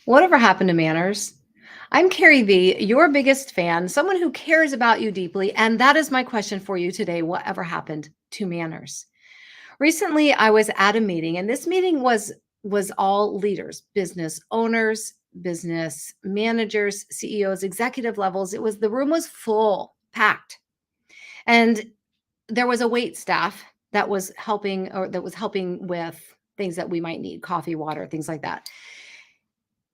Whatever happened to manners? I'm Carrie V, your biggest fan, someone who cares about you deeply. And that is my question for you today. Whatever happened to manners? Recently, I was at a meeting, and this meeting was all leaders, business owners, business managers, CEOs, executive levels. The room was full, packed. And there was a wait staff that was helping with things that we might need, coffee, water, things like that.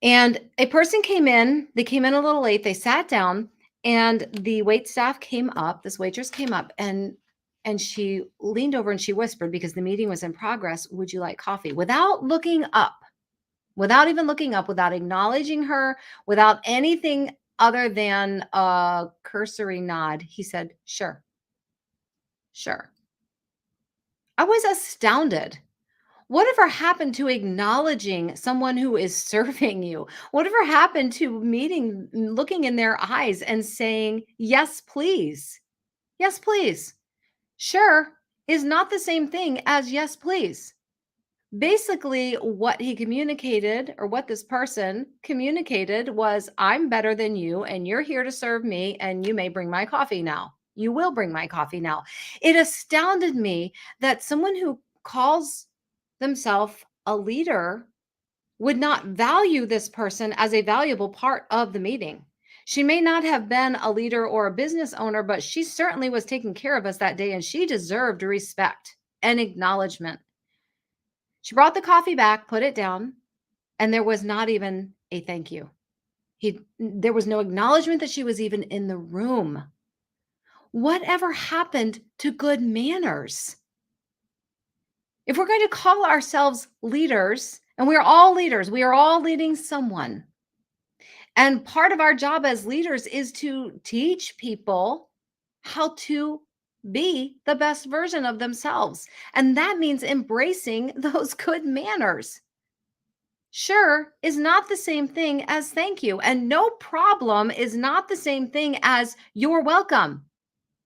And a person came in, they came in a little late, they sat down, and the wait staff came up, this waitress came up and she leaned over and she whispered because the meeting was in progress, "Would you like coffee?" Without looking up, without even looking up, without acknowledging her, without anything other than a cursory nod, he said, "Sure, sure." I was astounded. Whatever happened to acknowledging someone who is serving you? Whatever happened to meeting, looking in their eyes and saying, "Yes, please. Yes, please." Sure is not the same thing as "yes, please." Basically, what he communicated or what this person communicated was, "I'm better than you and you're here to serve me and you may bring my coffee now. You will bring my coffee now." It astounded me that someone who calls themselves a leader would not value this person as a valuable part of the meeting. She may not have been a leader or a business owner, but she certainly was taking care of us that day and she deserved respect and acknowledgement. She brought the coffee back, put it down, and there was not even a thank you. There was no acknowledgement that she was even in the room. Whatever happened to good manners? If we're going to call ourselves leaders, and we're all leaders, we are all leading someone. And part of our job as leaders is to teach people how to be the best version of themselves. And that means embracing those good manners. Sure is not the same thing as thank you. And no problem is not the same thing as you're welcome.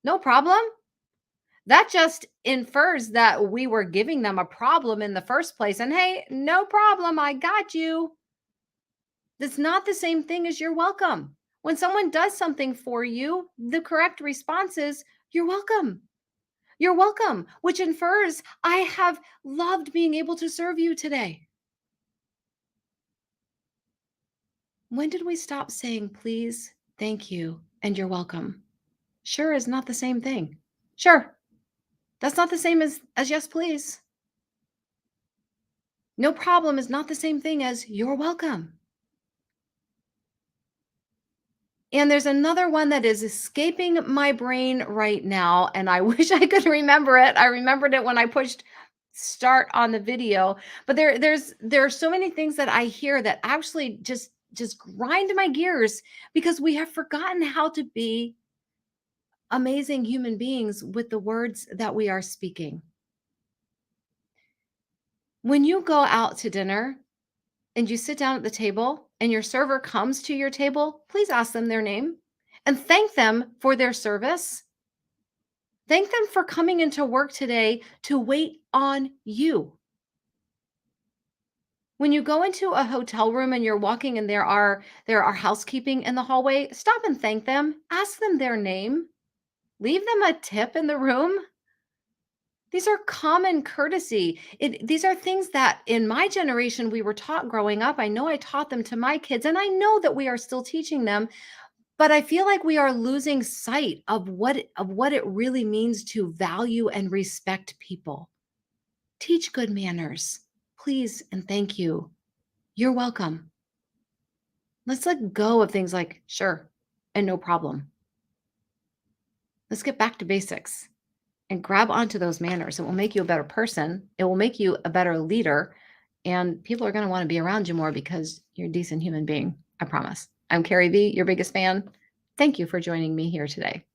No problem. That just infers that we were giving them a problem in the first place. And hey, no problem. I got you. That's not the same thing as you're welcome. When someone does something for you, the correct response is you're welcome. You're welcome, which infers I have loved being able to serve you today. When did we stop saying please, thank you, and you're welcome? Sure is not the same thing. Sure. That's not the same as yes, please. No problem is not the same thing as you're welcome. And there's another one that is escaping my brain right now, and I wish I could remember it. I remembered it when I pushed start on the video, but there are so many things that I hear that actually just grind my gears because we have forgotten how to be amazing human beings with the words that we are speaking. When you go out to dinner and you sit down at the table and your server comes to your table, please ask them their name and thank them for their service. Thank them for coming into work today to wait on you. When you go into a hotel room and you're walking and there are housekeeping in the hallway, stop and thank them. Ask them their name. Leave them a tip in the room. These are common courtesy. These are things that in my generation we were taught growing up. I know I taught them to my kids, and I know that we are still teaching them, but I feel like we are losing sight of what it really means to value and respect people. Teach good manners. Please and thank you. You're welcome. Let's let go of things like sure and no problem. Let's get back to basics and grab onto those manners. It will make you a better person. It will make you a better leader. And people are going to want to be around you more because you're a decent human being. I promise. I'm Carrie V, your biggest fan. Thank you for joining me here today.